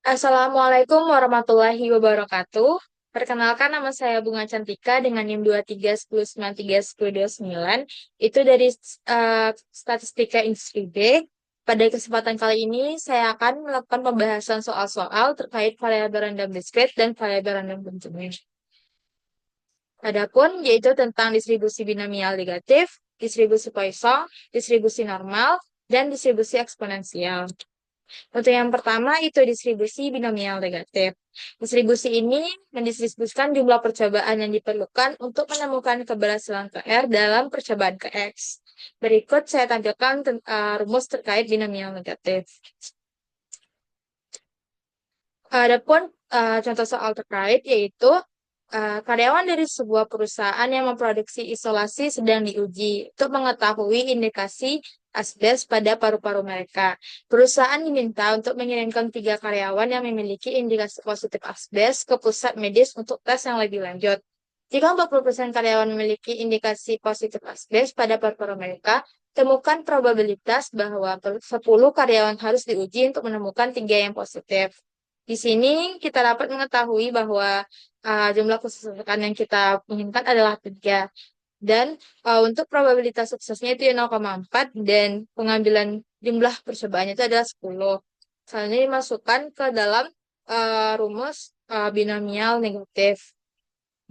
Assalamualaikum warahmatullahi wabarakatuh. Perkenalkan nama saya Bunga Cantika dengan NIM 2310931029. Itu dari Statistika Industri B. Pada kesempatan kali ini saya akan melakukan pembahasan soal-soal terkait variabel random discrete dan variabel random Benjamin. Adapun yaitu tentang distribusi binomial negatif, distribusi Poisson, distribusi normal, dan distribusi eksponensial. Untuk yang pertama itu distribusi binomial negatif. Distribusi ini mendistribusikan jumlah percobaan yang diperlukan untuk menemukan keberhasilan PR dalam percobaan ke X. Berikut saya tampilkan rumus terkait binomial negatif. Adapun contoh soal terkait yaitu karyawan dari sebuah perusahaan yang memproduksi isolasi sedang diuji untuk mengetahui indikasi asbes pada paru-paru mereka. Perusahaan diminta untuk mengirimkan 3 karyawan yang memiliki indikasi positif asbes ke pusat medis untuk tes yang lebih lanjut. Jika 40% karyawan memiliki indikasi positif asbes pada paru-paru mereka, temukan probabilitas bahwa 10 karyawan harus diuji untuk menemukan 3 yang positif. Di sini kita dapat mengetahui bahwa jumlah kesusahan yang kita inginkan adalah 3. Dan untuk probabilitas suksesnya itu 0,4 dan pengambilan jumlah percobaannya itu adalah 10. Selanjutnya dimasukkan ke dalam rumus binomial negatif.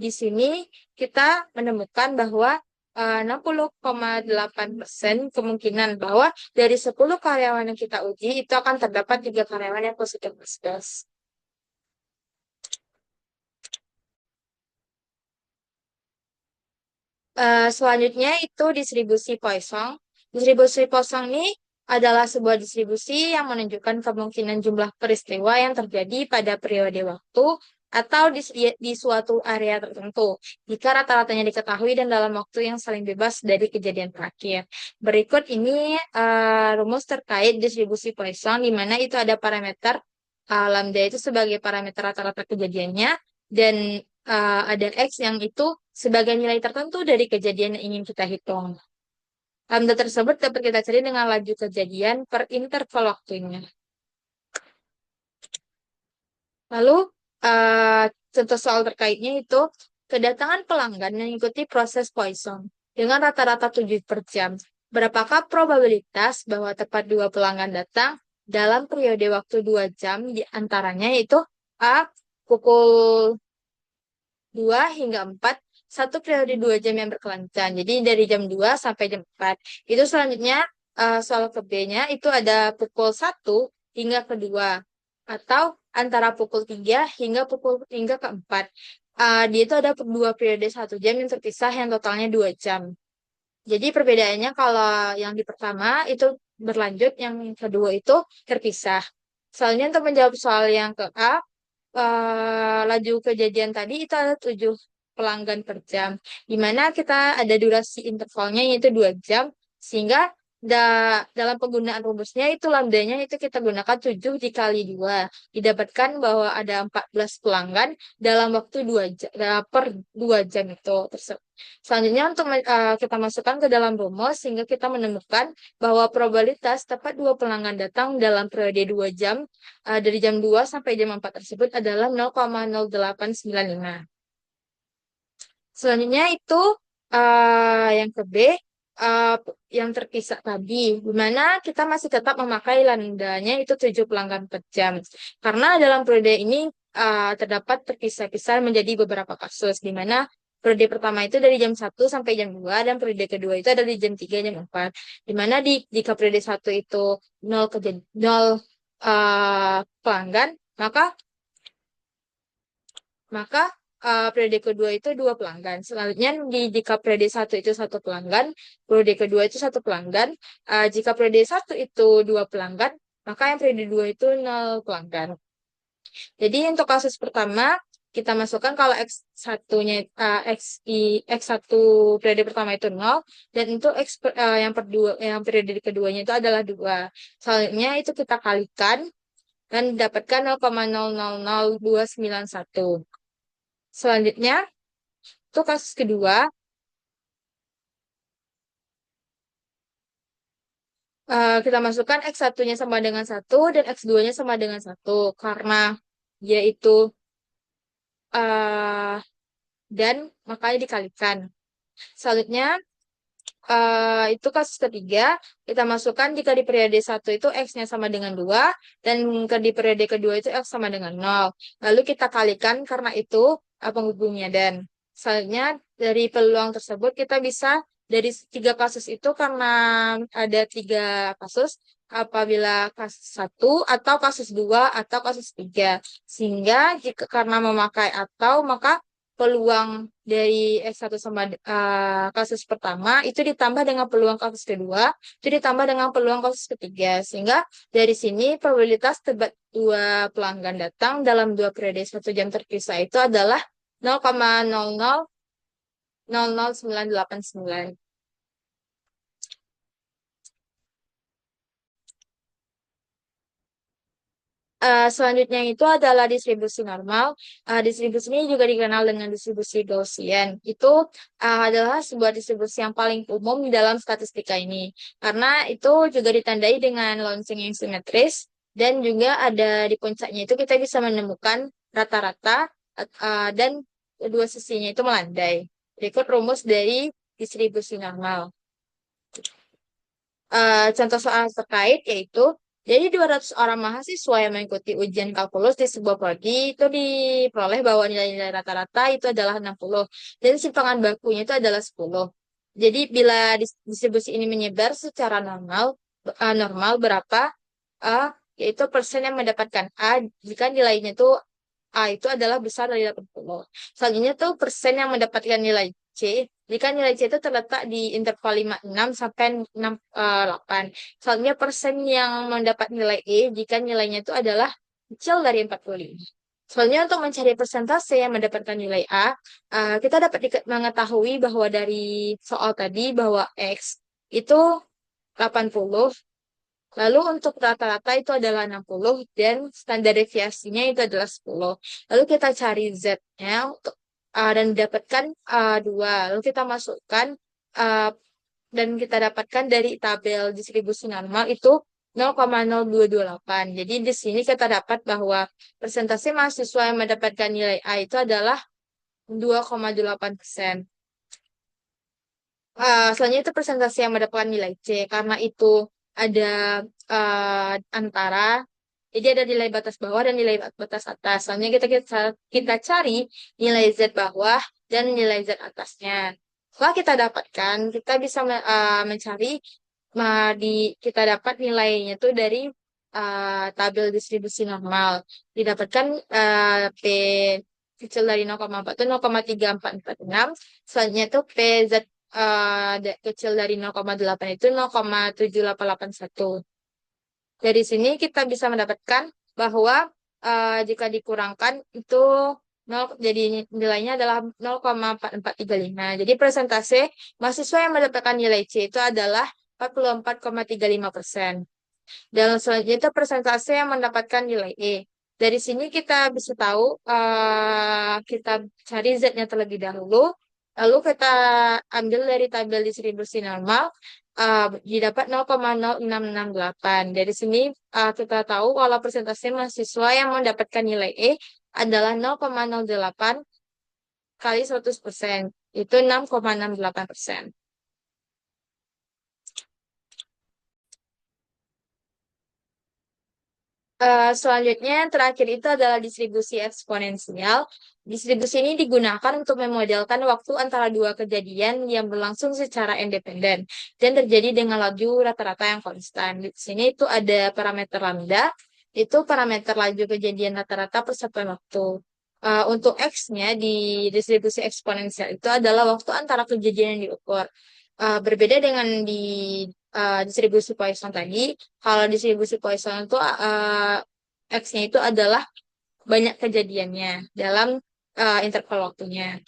Di sini kita menemukan bahwa 60,8% kemungkinan bahwa dari 10 karyawan yang kita uji itu akan terdapat 3 karyawan yang positif asbes. Selanjutnya itu distribusi Poisson. Distribusi Poisson ini adalah sebuah distribusi yang menunjukkan kemungkinan jumlah peristiwa yang terjadi pada periode waktu atau di suatu area tertentu, jika rata-ratanya diketahui dan dalam waktu yang saling bebas dari kejadian terakhir. Berikut ini rumus terkait distribusi Poisson, di mana itu ada parameter lambda itu sebagai parameter rata-rata kejadiannya, dan ada X yang itu sebagai nilai tertentu dari kejadian yang ingin kita hitung. Lambda tersebut dapat kita cari dengan laju kejadian per interval waktunya. Lalu, eh, contoh soal terkaitnya itu, kedatangan pelanggan mengikuti proses Poisson dengan rata-rata 7 per jam. Berapakah probabilitas bahwa tepat 2 pelanggan datang dalam periode waktu 2 jam, di antaranya yaitu A, pukul 2 hingga 4, satu periode 2 jam yang berkelanjutan. Jadi dari jam 2 sampai jam 4. Itu selanjutnya soal ke B-nya itu ada pukul 1 hingga ke 2 atau antara pukul 3 hingga ke 4. Dia itu ada 2 periode 1 jam yang terpisah yang totalnya 2 jam. Jadi perbedaannya kalau yang di pertama itu berlanjut, yang kedua itu terpisah. Soalnya untuk menjawab soal yang ke A, laju kejadian tadi itu ada 7 pelanggan per jam, di mana kita ada durasi intervalnya yaitu 2 jam, sehingga dalam penggunaan rumusnya itu lambdanya itu kita gunakan 7 dikali 2, didapatkan bahwa ada 14 pelanggan dalam waktu 2 jam, per 2 jam itu tersebut. Selanjutnya untuk kita masukkan ke dalam rumus sehingga kita menemukan bahwa probabilitas tepat 2 pelanggan datang dalam periode 2 jam dari jam 2 sampai jam 4 tersebut adalah 0,0895. Selanjutnya itu yang ke B, uh, yang terpisah tadi, di mana kita masih tetap memakai lambdanya itu 7 pelanggan per jam. Karena dalam periode ini terdapat terpisah-pisah menjadi beberapa kasus, di mana periode pertama itu dari jam 1 sampai jam 2 dan periode kedua itu ada di jam 3 jam 4. Di mana jika periode 1 itu 0 pelanggan, maka maka periode kedua itu 2 pelanggan. Selanjutnya jika periode 1 itu 1 pelanggan, periode kedua itu 1 pelanggan. Jika periode 1 itu 2 pelanggan, maka yang periode 2 itu 0 pelanggan. Jadi untuk kasus pertama kita masukkan kalau X1-nya X1 periode pertama itu 0, dan untuk yang periode keduanya itu adalah 2. Selanjutnya itu kita kalikan dan dapatkan 0,000291. Selanjutnya, untuk kasus kedua, Kita masukkan X1-nya sama dengan 1 dan X2-nya sama dengan 1 karena yaitu eh dan makanya dikalikan. Selanjutnya itu kasus ketiga, kita masukkan jika di periode satu itu X-nya sama dengan 2 dan di periode kedua itu X sama dengan 0. Lalu kita kalikan karena itu penghubungnya. Dan selanjutnya dari peluang tersebut kita bisa dari tiga kasus itu karena ada tiga kasus apabila kasus satu atau kasus dua atau kasus tiga. Sehingga jika karena memakai atau maka peluang dari S1 sama kasus pertama itu ditambah dengan peluang kasus kedua, itu ditambah dengan peluang kasus ketiga. Sehingga dari sini probabilitas debat dua pelanggan datang dalam dua periode 1 jam terpisah itu adalah 0,000989. Selanjutnya itu adalah distribusi normal. Distribusi ini juga dikenal dengan distribusi Gaussian. Itu adalah sebuah distribusi yang paling umum di dalam statistika ini. Karena itu juga ditandai dengan lonsing yang simetris. Dan juga ada di puncaknya itu kita bisa menemukan rata-rata dan kedua sisinya itu melandai. Berikut rumus dari distribusi normal. Contoh soal terkait yaitu jadi 200 orang mahasiswa yang mengikuti ujian kalkulus di sebuah prodi itu diperoleh bahwa nilai-nilai rata-rata itu adalah 60 dan simpangan bakunya itu adalah 10. Jadi bila distribusi ini menyebar secara normal berapa uh, yaitu persen yang mendapatkan A jika nilainya itu A itu adalah besar dari 80. Selanjutnya tuh persen yang mendapatkan nilai C. Jika nilai C itu terletak di interval 56 sampai 68. Selanjutnya persen yang mendapat nilai E jika nilainya itu adalah kecil dari 45. Selanjutnya untuk mencari persentase yang mendapatkan nilai A, kita dapat mengetahui bahwa dari soal tadi bahwa X itu 80. Lalu untuk rata-rata itu adalah 60 dan standar deviasinya itu adalah 10. Lalu kita cari Z-nya untuk dan dapatkan 2. Lalu kita masukkan uh, dan kita dapatkan dari tabel distribusi normal itu 0,0228. Jadi di sini kita dapat bahwa persentase mahasiswa yang mendapatkan nilai A itu adalah 2,8%. Selanjutnya itu presentasi yang mendapatkan nilai C karena itu ada antara jadi ada nilai batas bawah dan nilai batas atas. Selanjutnya kita cari nilai Z bawah dan nilai Z atasnya. Setelah kita dapatkan, kita bisa mencari kita dapat nilainya itu dari tabel distribusi normal. Didapatkan P kecil dari 0,4 itu 0,3446. Selanjutnya itu PZ kecil dari 0,8 itu 0,7881. Dari sini kita bisa mendapatkan bahwa jika dikurangkan itu 0, jadi nilainya adalah 0,4435. Jadi persentase mahasiswa yang mendapatkan nilai C itu adalah 44,35%. Dan selanjutnya itu persentase yang mendapatkan nilai E. Dari sini kita bisa tahu, kita cari Z-nya terlebih dahulu, lalu kita ambil dari tabel distribusi normal, didapat 0,0668. Dari sini kita tahu kalau persentase mahasiswa yang mendapatkan nilai E adalah 0,08 kali 100%. Itu 6,68%. Selanjutnya, yang terakhir itu adalah distribusi eksponensial. Distribusi ini digunakan untuk memodelkan waktu antara dua kejadian yang berlangsung secara independen dan terjadi dengan laju rata-rata yang konstan. Di sini itu ada parameter lambda, itu parameter laju kejadian rata-rata per satuan waktu. Untuk X-nya di distribusi eksponensial itu adalah waktu antara kejadian yang diukur. Berbeda dengan di distribusi Poisson tadi, kalau distribusi Poisson itu X-nya itu adalah banyak kejadiannya dalam interval waktunya.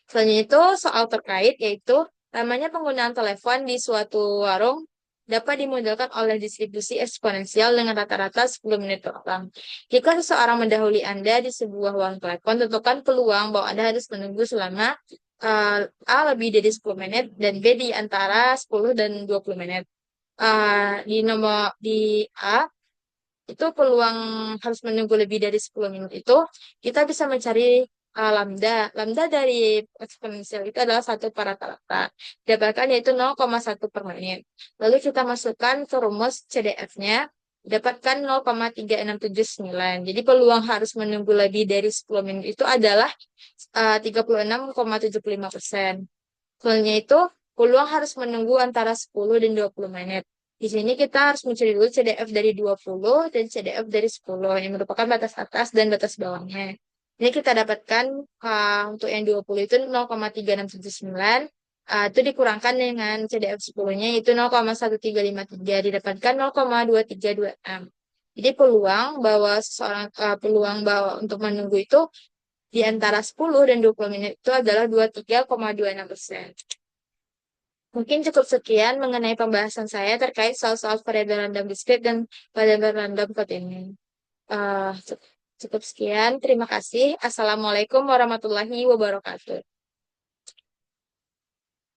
Selanjutnya itu soal terkait yaitu namanya penggunaan telepon di suatu warung dapat dimodelkan oleh distribusi eksponensial dengan rata-rata 10 menit per orang. Jika seseorang mendahului Anda di sebuah warung telepon, tentukan peluang bahwa Anda harus menunggu selama A lebih dari 10 menit dan B di antara 10 dan 20 menit. di nomor di A itu peluang harus menunggu lebih dari 10 menit itu kita bisa mencari lambda. Lambda dari eksponensial itu adalah satu per rata-rata. Dapatkan yaitu 0,1 per menit. Lalu kita masukkan ke rumus CDF-nya, dapatkan 0,3679. Jadi peluang harus menunggu lebih dari 10 menit itu adalah 36,75%. Soalnya itu peluang harus menunggu antara 10 dan 20 menit. Di sini kita harus mencari dulu CDF dari 20 dan CDF dari 10 yang merupakan batas atas dan batas bawahnya. Ini kita dapatkan untuk yang 20 itu 0,3679. Itu dikurangkan dengan CDF 10-nya itu 0,1353 didapatkan 0,2326. Jadi peluang bahwa untuk menunggu itu di antara 10 dan 20 menit itu adalah 23,26%. Mungkin cukup sekian mengenai pembahasan saya terkait soal-soal variabel random discrete dan variabel random code ini. Cukup sekian. Terima kasih. Assalamualaikum warahmatullahi wabarakatuh.